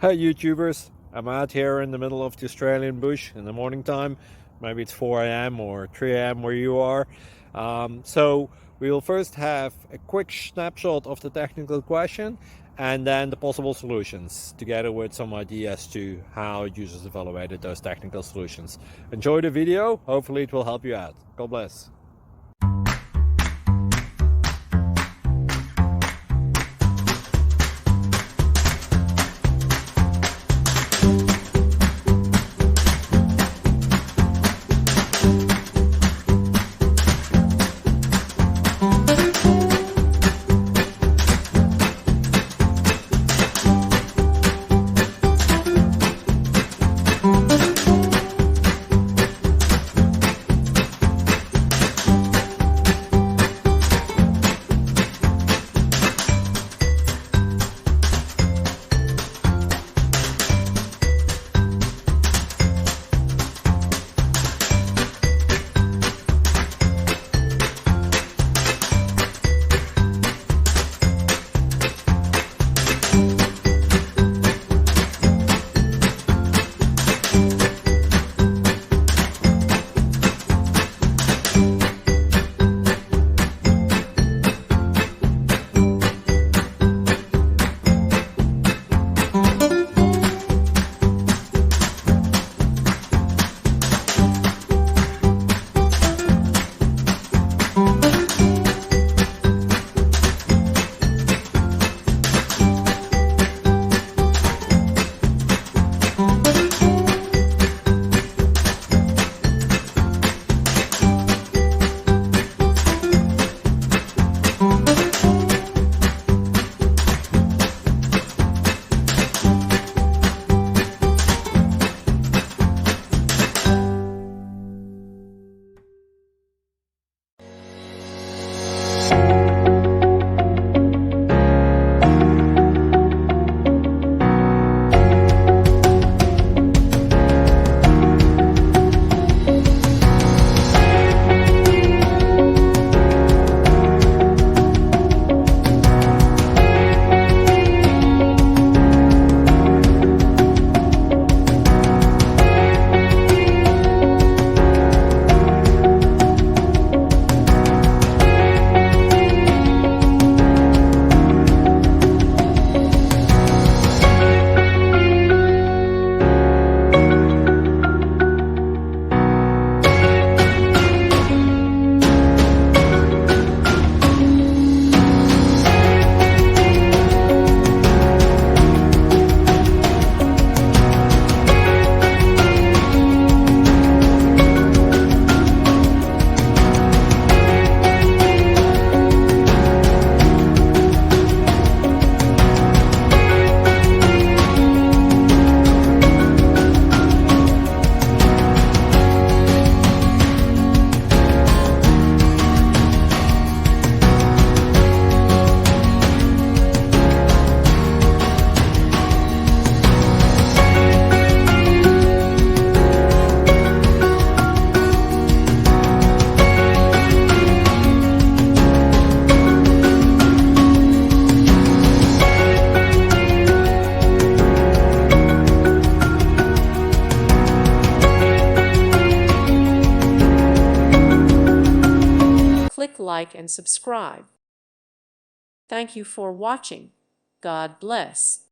Hi YouTubers, I'm out here in the middle of the Australian bush in the morning time. Maybe it's 4 a.m. or 3 a.m. where you are. So we will first have a quick snapshot of the technical question and then the possible solutions, together with some ideas to how users evaluated those technical solutions. Enjoy the video, hopefully it will help you out. God bless. Click like and subscribe. Thank you for watching. God bless.